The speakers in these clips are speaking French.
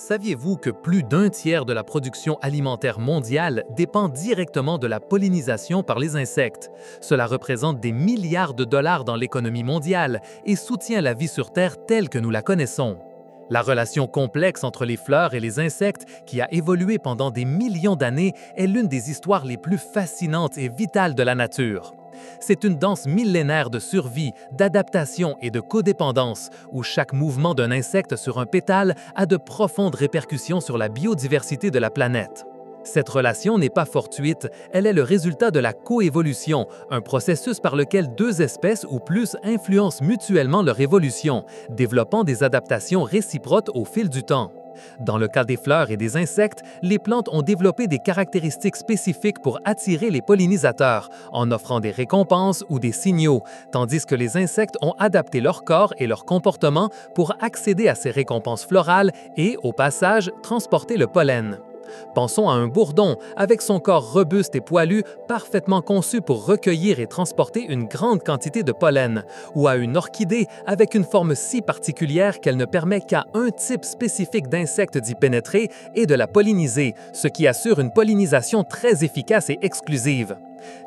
Saviez-vous que plus d'un tiers de la production alimentaire mondiale dépend directement de la pollinisation par les insectes? Cela représente des milliards de dollars dans l'économie mondiale et soutient la vie sur Terre telle que nous la connaissons. La relation complexe entre les fleurs et les insectes, qui a évolué pendant des millions d'années, est l'une des histoires les plus fascinantes et vitales de la nature. C'est une danse millénaire de survie, d'adaptation et de codépendance, où chaque mouvement d'un insecte sur un pétale a de profondes répercussions sur la biodiversité de la planète. Cette relation n'est pas fortuite, elle est le résultat de la coévolution, un processus par lequel deux espèces ou plus influencent mutuellement leur évolution, développant des adaptations réciproques au fil du temps. Dans le cas des fleurs et des insectes, les plantes ont développé des caractéristiques spécifiques pour attirer les pollinisateurs, en offrant des récompenses ou des signaux, tandis que les insectes ont adapté leur corps et leur comportement pour accéder à ces récompenses florales et, au passage, transporter le pollen. Pensons à un bourdon, avec son corps robuste et poilu, parfaitement conçu pour recueillir et transporter une grande quantité de pollen, ou à une orchidée avec une forme si particulière qu'elle ne permet qu'à un type spécifique d'insecte d'y pénétrer et de la polliniser, ce qui assure une pollinisation très efficace et exclusive.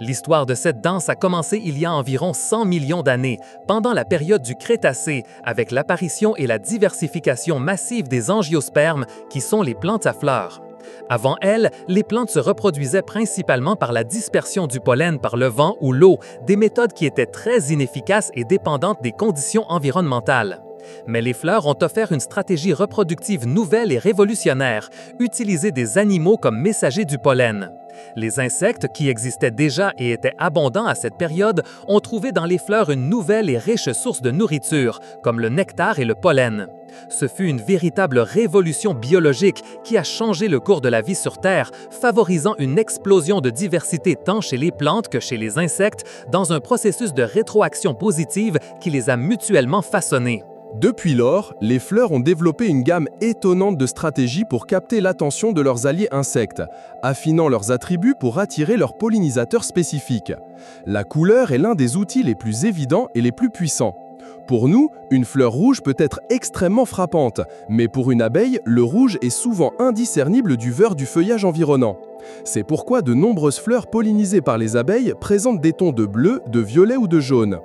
L'histoire de cette danse a commencé il y a environ 100 millions d'années, pendant la période du Crétacé, avec l'apparition et la diversification massive des angiospermes, qui sont les plantes à fleurs. Avant elle, les plantes se reproduisaient principalement par la dispersion du pollen par le vent ou l'eau, des méthodes qui étaient très inefficaces et dépendantes des conditions environnementales. Mais les fleurs ont offert une stratégie reproductive nouvelle et révolutionnaire, utiliser des animaux comme messagers du pollen. Les insectes, qui existaient déjà et étaient abondants à cette période, ont trouvé dans les fleurs une nouvelle et riche source de nourriture, comme le nectar et le pollen. Ce fut une véritable révolution biologique qui a changé le cours de la vie sur Terre, favorisant une explosion de diversité tant chez les plantes que chez les insectes, dans un processus de rétroaction positive qui les a mutuellement façonnés. Depuis lors, les fleurs ont développé une gamme étonnante de stratégies pour capter l'attention de leurs alliés insectes, affinant leurs attributs pour attirer leurs pollinisateurs spécifiques. La couleur est l'un des outils les plus évidents et les plus puissants. Pour nous, une fleur rouge peut être extrêmement frappante, mais pour une abeille, le rouge est souvent indiscernible du vert du feuillage environnant. C'est pourquoi de nombreuses fleurs pollinisées par les abeilles présentent des tons de bleu, de violet ou de jaune.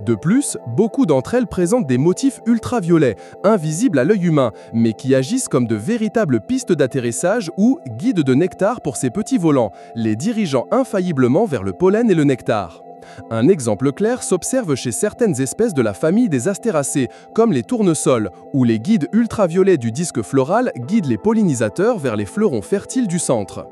De plus, beaucoup d'entre elles présentent des motifs ultraviolets, invisibles à l'œil humain, mais qui agissent comme de véritables pistes d'atterrissage ou guides de nectar pour ces petits volants, les dirigeant infailliblement vers le pollen et le nectar. Un exemple clair s'observe chez certaines espèces de la famille des astéracées, comme les tournesols, où les guides ultraviolets du disque floral guident les pollinisateurs vers les fleurons fertiles du centre.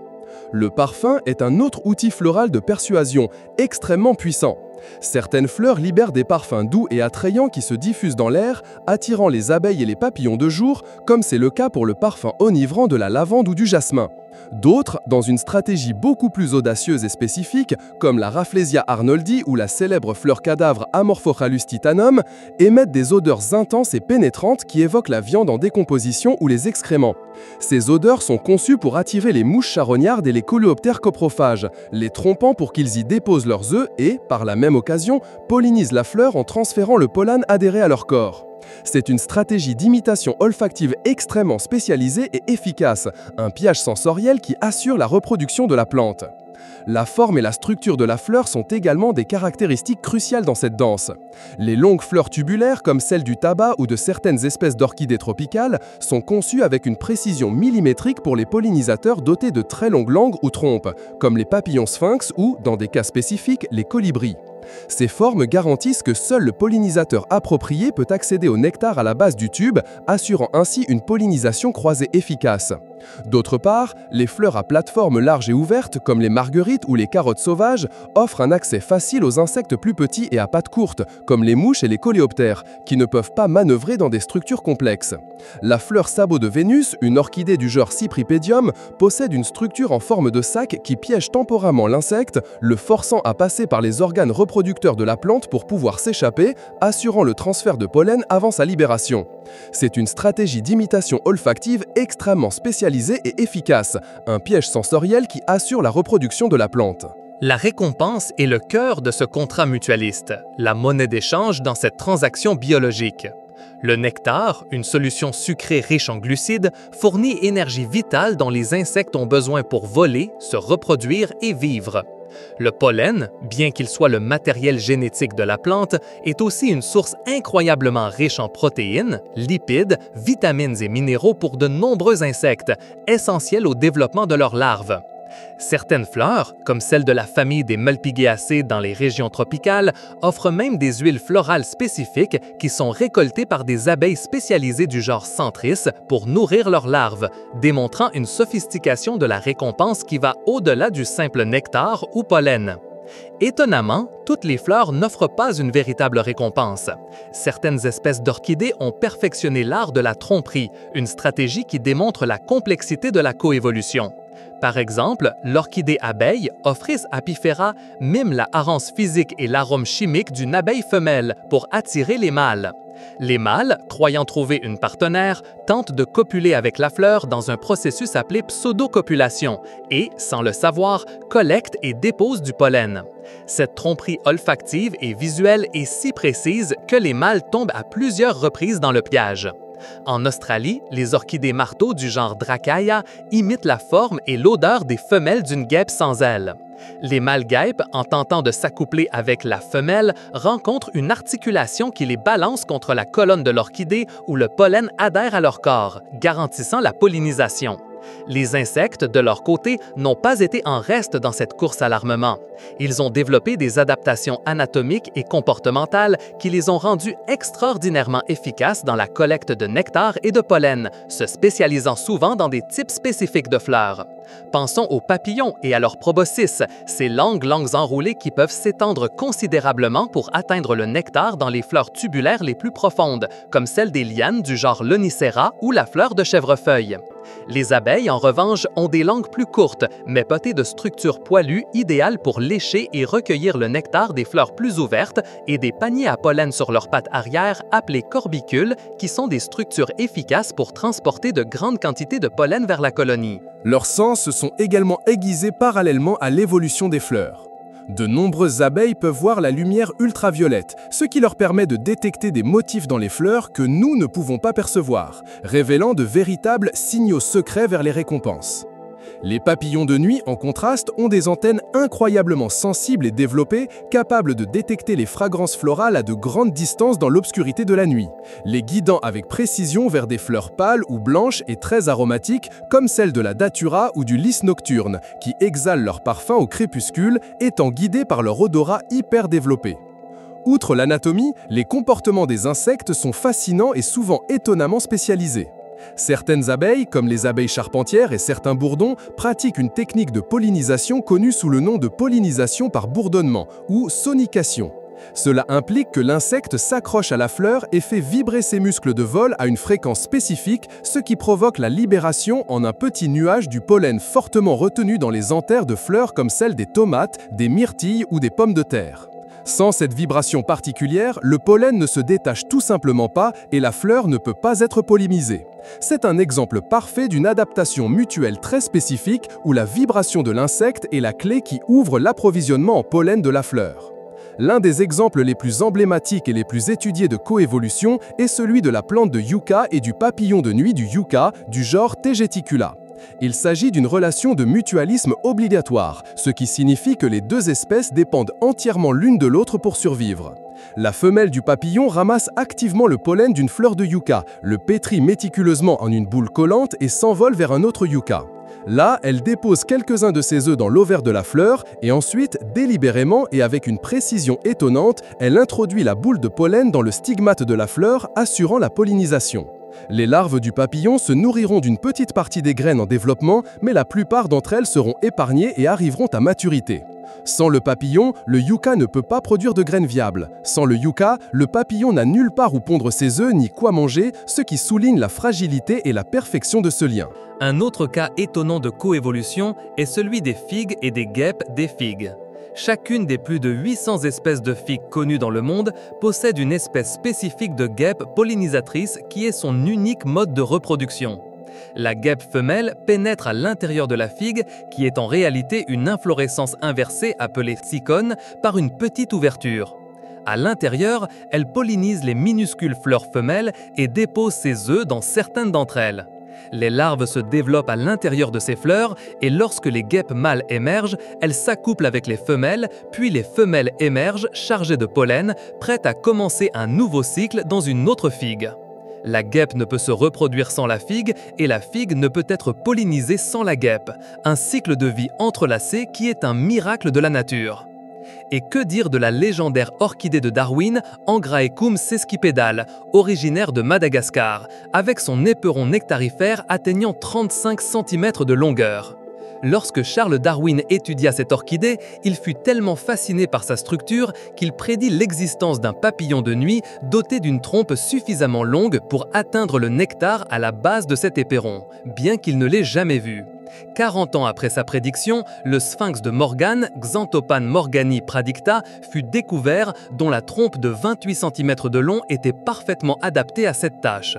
Le parfum est un autre outil floral de persuasion, extrêmement puissant. Certaines fleurs libèrent des parfums doux et attrayants qui se diffusent dans l'air, attirant les abeilles et les papillons de jour, comme c'est le cas pour le parfum enivrant de la lavande ou du jasmin. D'autres, dans une stratégie beaucoup plus audacieuse et spécifique, comme la Rafflesia arnoldi ou la célèbre fleur cadavre Amorphochallus titanum, émettent des odeurs intenses et pénétrantes qui évoquent la viande en décomposition ou les excréments. Ces odeurs sont conçues pour attirer les mouches charognardes et les coléoptères coprophages, les trompant pour qu'ils y déposent leurs œufs et, par la même occasion, pollinisent la fleur en transférant le pollen adhéré à leur corps. C'est une stratégie d'imitation olfactive extrêmement spécialisée et efficace, un pillage sensoriel qui assure la reproduction de la plante. La forme et la structure de la fleur sont également des caractéristiques cruciales dans cette danse. Les longues fleurs tubulaires, comme celles du tabac ou de certaines espèces d'orchidées tropicales, sont conçues avec une précision millimétrique pour les pollinisateurs dotés de très longues langues ou trompes, comme les papillons sphinx ou, dans des cas spécifiques, les colibris. Ces formes garantissent que seul le pollinisateur approprié peut accéder au nectar à la base du tube, assurant ainsi une pollinisation croisée efficace. D'autre part, les fleurs à plateforme large et ouverte, comme les marguerites ou les carottes sauvages, offrent un accès facile aux insectes plus petits et à pattes courtes, comme les mouches et les coléoptères, qui ne peuvent pas manœuvrer dans des structures complexes. La fleur sabot de Vénus, une orchidée du genre Cypripedium, possède une structure en forme de sac qui piège temporairement l'insecte, le forçant à passer par les organes reproducteurs de la plante pour pouvoir s'échapper, assurant le transfert de pollen avant sa libération. C'est une stratégie d'imitation olfactive extrêmement spécialisée et efficace, un piège sensoriel qui assure la reproduction de la plante. La récompense est le cœur de ce contrat mutualiste, la monnaie d'échange dans cette transaction biologique. Le nectar, une solution sucrée riche en glucides, fournit énergie vitale dont les insectes ont besoin pour voler, se reproduire et vivre. Le pollen, bien qu'il soit le matériel génétique de la plante, est aussi une source incroyablement riche en protéines, lipides, vitamines et minéraux pour de nombreux insectes, essentiels au développement de leurs larves. Certaines fleurs, comme celle de la famille des Malpighiaceae dans les régions tropicales, offrent même des huiles florales spécifiques qui sont récoltées par des abeilles spécialisées du genre Centris pour nourrir leurs larves, démontrant une sophistication de la récompense qui va au-delà du simple nectar ou pollen. Étonnamment, toutes les fleurs n'offrent pas une véritable récompense. Certaines espèces d'orchidées ont perfectionné l'art de la tromperie, une stratégie qui démontre la complexité de la coévolution. Par exemple, l'orchidée abeille, Ophrys apifera, mime la harance physique et l'arôme chimique d'une abeille femelle pour attirer les mâles. Les mâles, croyant trouver une partenaire, tentent de copuler avec la fleur dans un processus appelé pseudocopulation et, sans le savoir, collectent et déposent du pollen. Cette tromperie olfactive et visuelle est si précise que les mâles tombent à plusieurs reprises dans le piège. En Australie, les orchidées marteaux du genre Dracaea imitent la forme et l'odeur des femelles d'une guêpe sans ailes. Les mâles guêpes, en tentant de s'accoupler avec la femelle, rencontrent une articulation qui les balance contre la colonne de l'orchidée où le pollen adhère à leur corps, garantissant la pollinisation. Les insectes, de leur côté, n'ont pas été en reste dans cette course à l'armement. Ils ont développé des adaptations anatomiques et comportementales qui les ont rendus extraordinairement efficaces dans la collecte de nectar et de pollen, se spécialisant souvent dans des types spécifiques de fleurs. Pensons aux papillons et à leurs proboscis, ces longues langues enroulées qui peuvent s'étendre considérablement pour atteindre le nectar dans les fleurs tubulaires les plus profondes, comme celles des lianes du genre Lonicera ou la fleur de chèvrefeuille. Les abeilles, en revanche, ont des langues plus courtes, mais dotées de structures poilues idéales pour lécher et recueillir le nectar des fleurs plus ouvertes et des paniers à pollen sur leurs pattes arrière appelés corbicules, qui sont des structures efficaces pour transporter de grandes quantités de pollen vers la colonie. Leurs sens se sont également aiguisés parallèlement à l'évolution des fleurs. De nombreuses abeilles peuvent voir la lumière ultraviolette, ce qui leur permet de détecter des motifs dans les fleurs que nous ne pouvons pas percevoir, révélant de véritables signaux secrets vers les récompenses. Les papillons de nuit, en contraste, ont des antennes incroyablement sensibles et développées, capables de détecter les fragrances florales à de grandes distances dans l'obscurité de la nuit, les guidant avec précision vers des fleurs pâles ou blanches et très aromatiques, comme celles de la datura ou du lys nocturne, qui exhalent leur parfum au crépuscule, étant guidés par leur odorat hyper développé. Outre l'anatomie, les comportements des insectes sont fascinants et souvent étonnamment spécialisés. Certaines abeilles, comme les abeilles charpentières et certains bourdons, pratiquent une technique de pollinisation connue sous le nom de pollinisation par bourdonnement ou sonication. Cela implique que l'insecte s'accroche à la fleur et fait vibrer ses muscles de vol à une fréquence spécifique, ce qui provoque la libération en un petit nuage du pollen fortement retenu dans les anthères de fleurs comme celles des tomates, des myrtilles ou des pommes de terre. Sans cette vibration particulière, le pollen ne se détache tout simplement pas et la fleur ne peut pas être pollinisée. C'est un exemple parfait d'une adaptation mutuelle très spécifique où la vibration de l'insecte est la clé qui ouvre l'approvisionnement en pollen de la fleur. L'un des exemples les plus emblématiques et les plus étudiés de coévolution est celui de la plante de yucca et du papillon de nuit du yucca du genre Tegeticula. Il s'agit d'une relation de mutualisme obligatoire, ce qui signifie que les deux espèces dépendent entièrement l'une de l'autre pour survivre. La femelle du papillon ramasse activement le pollen d'une fleur de yucca, le pétrit méticuleusement en une boule collante et s'envole vers un autre yucca. Là, elle dépose quelques-uns de ses œufs dans l'ovaire de la fleur et ensuite, délibérément et avec une précision étonnante, elle introduit la boule de pollen dans le stigmate de la fleur, assurant la pollinisation. Les larves du papillon se nourriront d'une petite partie des graines en développement, mais la plupart d'entre elles seront épargnées et arriveront à maturité. Sans le papillon, le yucca ne peut pas produire de graines viables. Sans le yucca, le papillon n'a nulle part où pondre ses œufs ni quoi manger, ce qui souligne la fragilité et la perfection de ce lien. Un autre cas étonnant de coévolution est celui des figues et des guêpes des figues. Chacune des plus de 800 espèces de figues connues dans le monde possède une espèce spécifique de guêpe pollinisatrice qui est son unique mode de reproduction. La guêpe femelle pénètre à l'intérieur de la figue, qui est en réalité une inflorescence inversée appelée cycone, par une petite ouverture. À l'intérieur, elle pollinise les minuscules fleurs femelles et dépose ses œufs dans certaines d'entre elles. Les larves se développent à l'intérieur de ces fleurs et lorsque les guêpes mâles émergent, elles s'accouplent avec les femelles, puis les femelles émergent chargées de pollen, prêtes à commencer un nouveau cycle dans une autre figue. La guêpe ne peut se reproduire sans la figue et la figue ne peut être pollinisée sans la guêpe, un cycle de vie entrelacé qui est un miracle de la nature. Et que dire de la légendaire orchidée de Darwin, Angraecum sesquipedale, originaire de Madagascar, avec son éperon nectarifère atteignant 35 cm de longueur. Lorsque Charles Darwin étudia cette orchidée, il fut tellement fasciné par sa structure qu'il prédit l'existence d'un papillon de nuit doté d'une trompe suffisamment longue pour atteindre le nectar à la base de cet éperon, bien qu'il ne l'ait jamais vu. 40 ans après sa prédiction, le sphinx de Morgane, Xanthopan morgani pradicta, fut découvert, dont la trompe de 28 cm de long était parfaitement adaptée à cette tâche.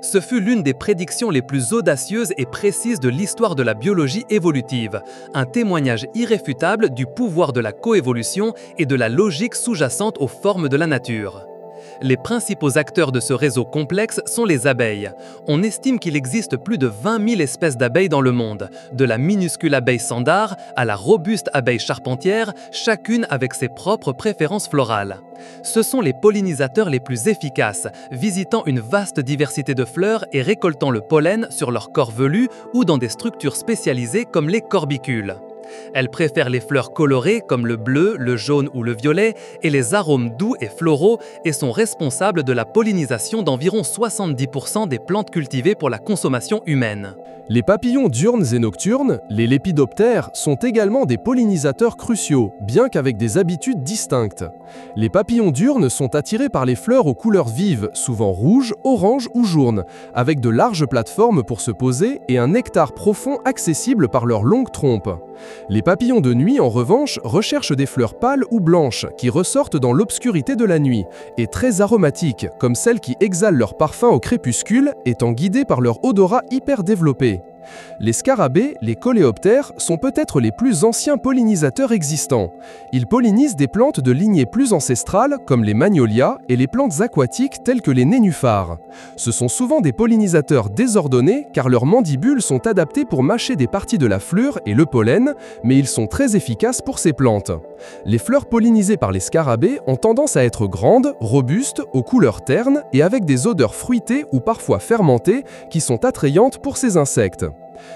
Ce fut l'une des prédictions les plus audacieuses et précises de l'histoire de la biologie évolutive, un témoignage irréfutable du pouvoir de la coévolution et de la logique sous-jacente aux formes de la nature. Les principaux acteurs de ce réseau complexe sont les abeilles. On estime qu'il existe plus de 20 000 espèces d'abeilles dans le monde, de la minuscule abeille sandar à la robuste abeille charpentière, chacune avec ses propres préférences florales. Ce sont les pollinisateurs les plus efficaces, visitant une vaste diversité de fleurs et récoltant le pollen sur leur corps velu ou dans des structures spécialisées comme les corbicules. Elles préfèrent les fleurs colorées comme le bleu, le jaune ou le violet et les arômes doux et floraux et sont responsables de la pollinisation d'environ 70% des plantes cultivées pour la consommation humaine. Les papillons diurnes et nocturnes, les lépidoptères, sont également des pollinisateurs cruciaux, bien qu'avec des habitudes distinctes. Les papillons diurnes sont attirés par les fleurs aux couleurs vives, souvent rouges, oranges ou jaunes, avec de larges plateformes pour se poser et un nectar profond accessible par leur longue trompe. Les papillons de nuit, en revanche, recherchent des fleurs pâles ou blanches qui ressortent dans l'obscurité de la nuit et très aromatiques, comme celles qui exhalent leur parfum au crépuscule, étant guidées par leur odorat hyper développé. Les scarabées, les coléoptères, sont peut-être les plus anciens pollinisateurs existants. Ils pollinisent des plantes de lignée plus ancestrale, comme les magnolias, et les plantes aquatiques telles que les nénuphars. Ce sont souvent des pollinisateurs désordonnés, car leurs mandibules sont adaptées pour mâcher des parties de la fleur et le pollen, mais ils sont très efficaces pour ces plantes. Les fleurs pollinisées par les scarabées ont tendance à être grandes, robustes, aux couleurs ternes et avec des odeurs fruitées ou parfois fermentées qui sont attrayantes pour ces insectes.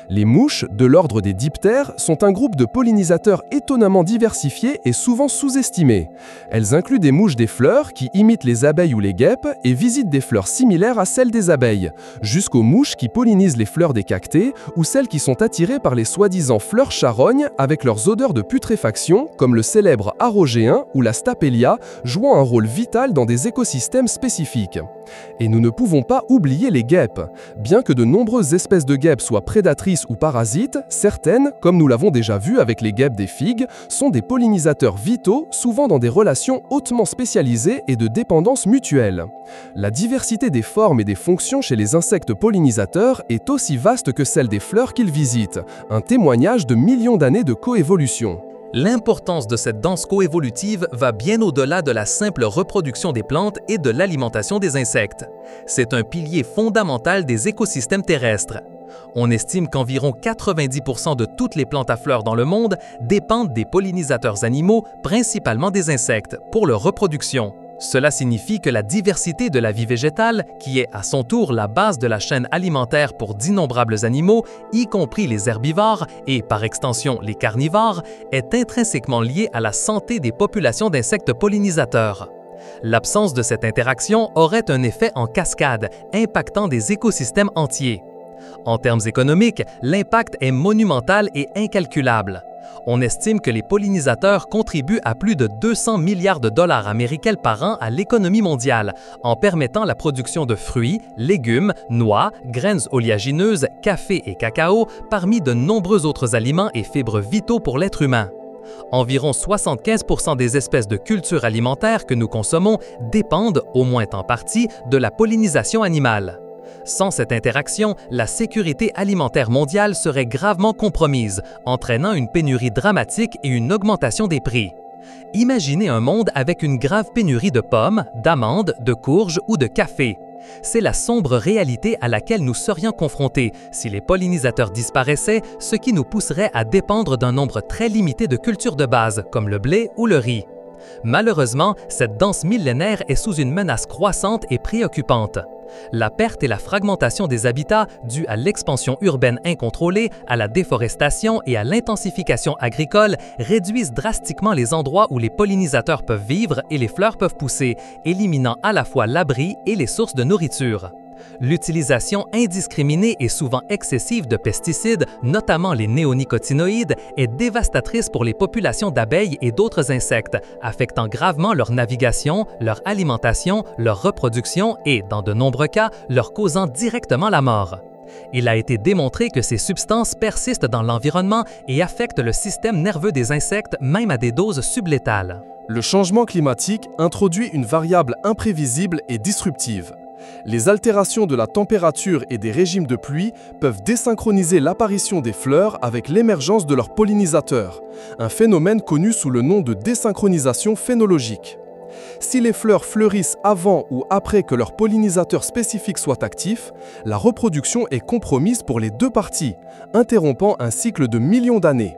Les mouches, de l'ordre des diptères, sont un groupe de pollinisateurs étonnamment diversifiés et souvent sous-estimés. Elles incluent des mouches des fleurs qui imitent les abeilles ou les guêpes et visitent des fleurs similaires à celles des abeilles, jusqu'aux mouches qui pollinisent les fleurs des cactées ou celles qui sont attirées par les soi-disant fleurs charognes avec leurs odeurs de putréfaction, comme le célèbre arrogéen ou la stapélia, jouant un rôle vital dans des écosystèmes spécifiques. Et nous ne pouvons pas oublier les guêpes. Bien que de nombreuses espèces de guêpes soient prédatrices ou parasites, certaines, comme nous l'avons déjà vu avec les guêpes des figues, sont des pollinisateurs vitaux, souvent dans des relations hautement spécialisées et de dépendance mutuelle. La diversité des formes et des fonctions chez les insectes pollinisateurs est aussi vaste que celle des fleurs qu'ils visitent, un témoignage de millions d'années de coévolution. L'importance de cette danse coévolutive va bien au-delà de la simple reproduction des plantes et de l'alimentation des insectes. C'est un pilier fondamental des écosystèmes terrestres. On estime qu'environ 90% de toutes les plantes à fleurs dans le monde dépendent des pollinisateurs animaux, principalement des insectes, pour leur reproduction. Cela signifie que la diversité de la vie végétale, qui est à son tour la base de la chaîne alimentaire pour d'innombrables animaux, y compris les herbivores et par extension les carnivores, est intrinsèquement liée à la santé des populations d'insectes pollinisateurs. L'absence de cette interaction aurait un effet en cascade, impactant des écosystèmes entiers. En termes économiques, l'impact est monumental et incalculable. On estime que les pollinisateurs contribuent à plus de 200 milliards de dollars américains par an à l'économie mondiale, en permettant la production de fruits, légumes, noix, graines oléagineuses, café et cacao, parmi de nombreux autres aliments et fibres vitaux pour l'être humain. Environ 75% des espèces de cultures alimentaires que nous consommons dépendent, au moins en partie, de la pollinisation animale. Sans cette interaction, la sécurité alimentaire mondiale serait gravement compromise, entraînant une pénurie dramatique et une augmentation des prix. Imaginez un monde avec une grave pénurie de pommes, d'amandes, de courges ou de café. C'est la sombre réalité à laquelle nous serions confrontés si les pollinisateurs disparaissaient, ce qui nous pousserait à dépendre d'un nombre très limité de cultures de base, comme le blé ou le riz. Malheureusement, cette danse millénaire est sous une menace croissante et préoccupante. La perte et la fragmentation des habitats dues à l'expansion urbaine incontrôlée, à la déforestation et à l'intensification agricole réduisent drastiquement les endroits où les pollinisateurs peuvent vivre et les fleurs peuvent pousser, éliminant à la fois l'abri et les sources de nourriture. L'utilisation indiscriminée et souvent excessive de pesticides, notamment les néonicotinoïdes, est dévastatrice pour les populations d'abeilles et d'autres insectes, affectant gravement leur navigation, leur alimentation, leur reproduction et, dans de nombreux cas, leur causant directement la mort. Il a été démontré que ces substances persistent dans l'environnement et affectent le système nerveux des insectes, même à des doses sublétales. Le changement climatique introduit une variable imprévisible et disruptive. Les altérations de la température et des régimes de pluie peuvent désynchroniser l'apparition des fleurs avec l'émergence de leurs pollinisateurs, un phénomène connu sous le nom de désynchronisation phénologique. Si les fleurs fleurissent avant ou après que leur pollinisateur spécifique soit actif, la reproduction est compromise pour les deux parties, interrompant un cycle de millions d'années.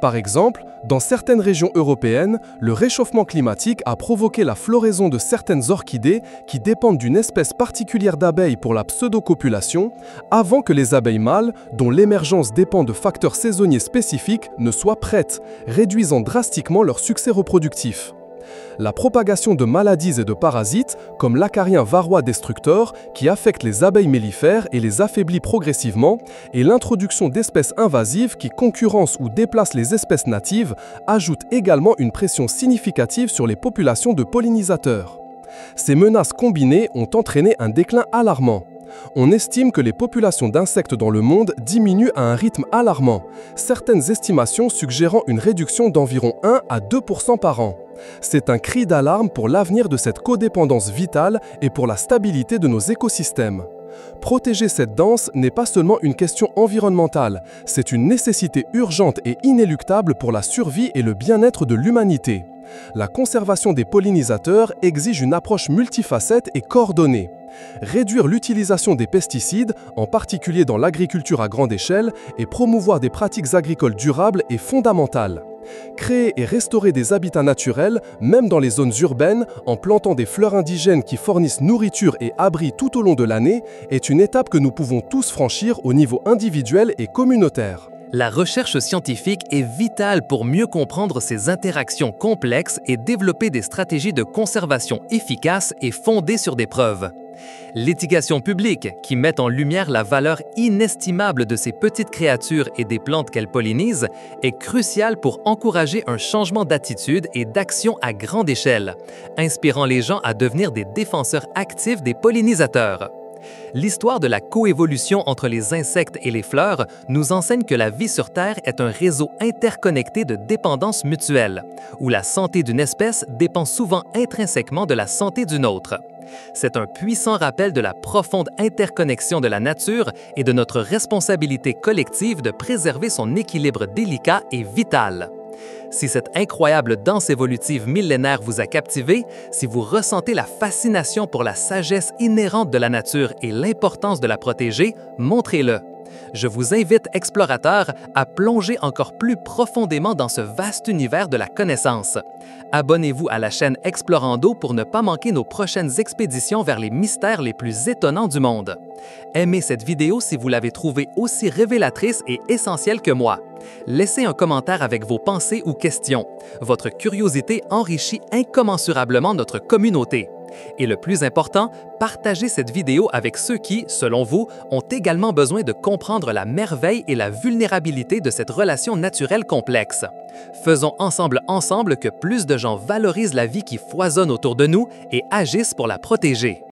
Par exemple, dans certaines régions européennes, le réchauffement climatique a provoqué la floraison de certaines orchidées qui dépendent d'une espèce particulière d'abeilles pour la pseudocopulation, avant que les abeilles mâles, dont l'émergence dépend de facteurs saisonniers spécifiques, ne soient prêtes, réduisant drastiquement leur succès reproductif. La propagation de maladies et de parasites, comme l'acarien varroa destructor, qui affecte les abeilles mellifères et les affaiblit progressivement, et l'introduction d'espèces invasives qui concurrencent ou déplacent les espèces natives, ajoutent également une pression significative sur les populations de pollinisateurs. Ces menaces combinées ont entraîné un déclin alarmant. On estime que les populations d'insectes dans le monde diminuent à un rythme alarmant, certaines estimations suggérant une réduction d'environ 1 à 2% par an. C'est un cri d'alarme pour l'avenir de cette codépendance vitale et pour la stabilité de nos écosystèmes. Protéger cette danse n'est pas seulement une question environnementale, c'est une nécessité urgente et inéluctable pour la survie et le bien-être de l'humanité. La conservation des pollinisateurs exige une approche multifacette et coordonnée. Réduire l'utilisation des pesticides, en particulier dans l'agriculture à grande échelle, et promouvoir des pratiques agricoles durables est fondamental. Créer et restaurer des habitats naturels, même dans les zones urbaines, en plantant des fleurs indigènes qui fournissent nourriture et abri tout au long de l'année, est une étape que nous pouvons tous franchir au niveau individuel et communautaire. La recherche scientifique est vitale pour mieux comprendre ces interactions complexes et développer des stratégies de conservation efficaces et fondées sur des preuves. L'éducation publique, qui met en lumière la valeur inestimable de ces petites créatures et des plantes qu'elles pollinisent, est cruciale pour encourager un changement d'attitude et d'action à grande échelle, inspirant les gens à devenir des défenseurs actifs des pollinisateurs. L'histoire de la coévolution entre les insectes et les fleurs nous enseigne que la vie sur Terre est un réseau interconnecté de dépendance mutuelle, où la santé d'une espèce dépend souvent intrinsèquement de la santé d'une autre. C'est un puissant rappel de la profonde interconnexion de la nature et de notre responsabilité collective de préserver son équilibre délicat et vital. Si cette incroyable danse évolutive millénaire vous a captivé, si vous ressentez la fascination pour la sagesse inhérente de la nature et l'importance de la protéger, montrez-le. Je vous invite, explorateurs, à plonger encore plus profondément dans ce vaste univers de la connaissance. Abonnez-vous à la chaîne Explorando pour ne pas manquer nos prochaines expéditions vers les mystères les plus étonnants du monde. Aimez cette vidéo si vous l'avez trouvée aussi révélatrice et essentielle que moi. Laissez un commentaire avec vos pensées ou questions. Votre curiosité enrichit incommensurablement notre communauté. Et le plus important, partagez cette vidéo avec ceux qui, selon vous, ont également besoin de comprendre la merveille et la vulnérabilité de cette relation naturelle complexe. Faisons ensemble que plus de gens valorisent la vie qui foisonne autour de nous et agissent pour la protéger.